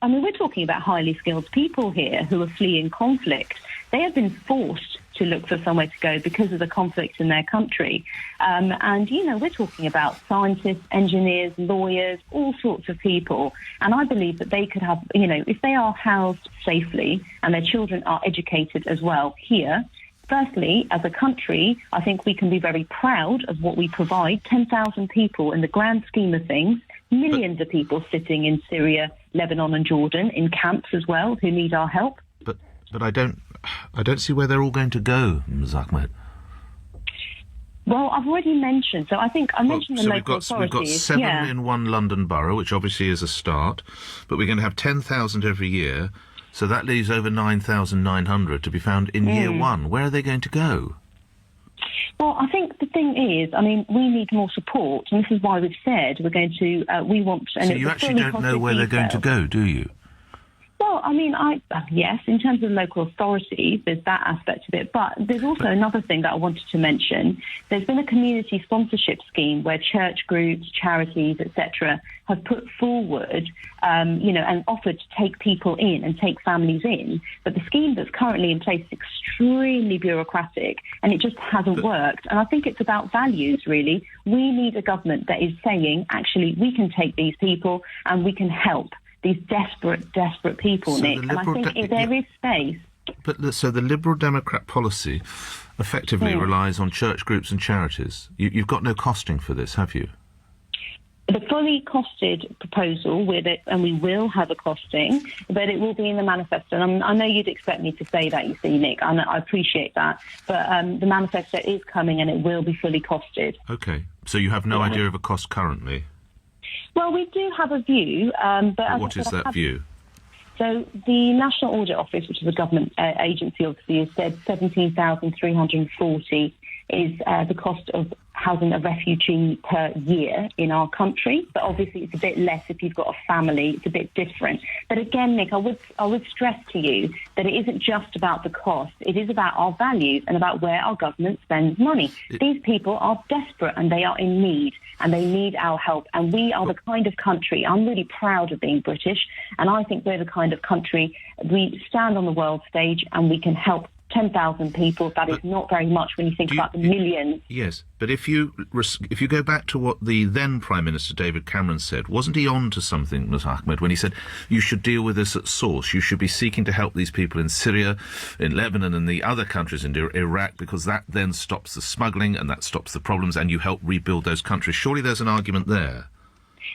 I mean, we're talking about highly skilled people here who are fleeing conflict. They have been forced to look for somewhere to go because of the conflict in their country. And, you know, we're talking about scientists, engineers, lawyers, all sorts of people. And I believe that they could have, you know, if they are housed safely and their children are educated as well here, firstly, as a country, I think we can be very proud of what we provide. 10,000 people in the grand scheme of things, millions of people sitting in Syria, Lebanon and Jordan in camps as well who need our help. But I don't see where they're all going to go, Ms. Ahmed. Well, I've already mentioned, so I think I mentioned the local authorities. We've got 7 in one London borough, which obviously is a start, but we're going to have 10,000 every year, so that leaves over 9,900 to be found in year one. Where are they going to go? Well, I think the thing is, I mean, we need more support, and this is why we've said we're going to, we want... So you actually don't know where they're going to go, do you? Well, I mean, yes, in terms of local authorities, there's that aspect of it. But there's also another thing that I wanted to mention. There's been a community sponsorship scheme where church groups, charities, etc., have put forward, you know, and offered to take people in and take families in. But the scheme that's currently in place is extremely bureaucratic and it just hasn't worked. And I think it's about values, really. We need a government that is saying, actually, we can take these people and we can help these desperate people, Nick. And I think if there is space... But so the Liberal Democrat policy effectively relies on church groups and charities. You've got no costing for this, have you? The fully costed proposal with it, and we will have a costing, but it will be in the manifesto. And I know you'd expect me to say that, you see, Nick. I appreciate that. But the manifesto is coming and it will be fully costed. OK. So you have no idea of a cost currently? Well, we do have a view, but... What is that view? So the National Audit Office, which is a government agency, obviously, has said 17,340 is the cost of housing a refugee per year in our country. But obviously it's a bit less if you've got a family. It's a bit different. But again, Nick, I would stress to you that it isn't just about the cost. It is about our values and about where our government spends money. These people are desperate and they are in need and they need our help. And we are the kind of country, I'm really proud of being British, and I think we're the kind of country, we stand on the world stage and we can help 10,000 people. That is not very much when you think about the millions. Yes, but if you go back to what the then Prime Minister David Cameron said, wasn't he on to something, Ms. Ahmed, when he said you should deal with this at source? You should be seeking to help these people in Syria, in Lebanon and the other countries in Iraq, because that then stops the smuggling and that stops the problems and you help rebuild those countries. Surely there's an argument there.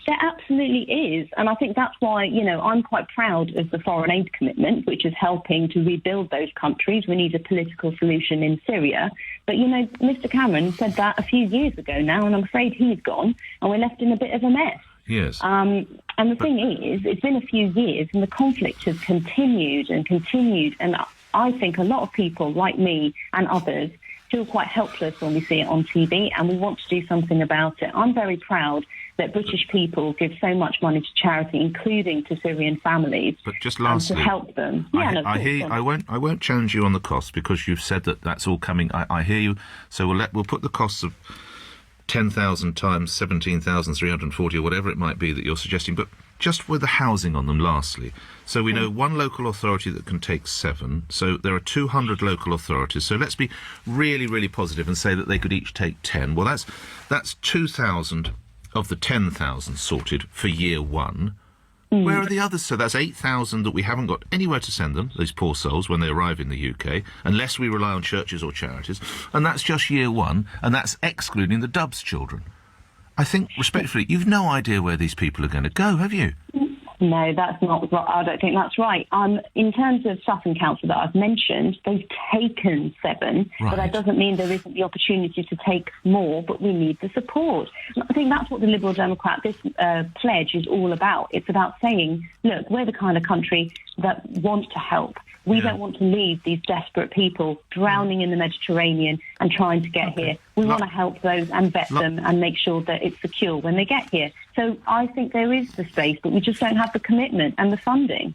There absolutely is, and I think that's why, you know, I'm quite proud of the foreign aid commitment, which is helping to rebuild those countries. We need a political solution in Syria. But, you know, Mr. Cameron said that a few years ago now, and I'm afraid he's gone, and we're left in a bit of a mess. Yes. And the thing is, it's been a few years, and the conflict has continued, and I think a lot of people like me and others feel quite helpless when we see it on TV, and we want to do something about it. I'm very proud that British people give so much money to charity, including to Syrian families, but just lastly, to help them. I hear you. I won't challenge you on the cost because you've said that that's all coming. I hear you. So we'll put the costs of 10,000 times 17,340 or whatever it might be that you're suggesting, but just with the housing on them. Lastly, so we know one local authority that can take 7. So there are 200 local authorities. So let's be really, really positive and say that they could each take 10. Well, that's 2,000. Of the 10,000 sorted for year one. Where are the others? So that's 8,000 that we haven't got anywhere to send them, these poor souls, when they arrive in the UK, unless we rely on churches or charities. And that's just year one, and that's excluding the Dubs children. I think, respectfully, you've no idea where these people are going to go, have you? No, that's not. I don't think that's right. In terms of Sutton Council that I've mentioned, they've taken 7, but that doesn't mean there isn't the opportunity to take more. But we need the support. I think that's what the Liberal Democrat pledge is all about. It's about saying, look, we're the kind of country that want to help. We don't want to leave these desperate people drowning in the Mediterranean and trying to get here. We want to help those and vet them and make sure that it's secure when they get here. So I think there is the space, but we just don't have the commitment and the funding.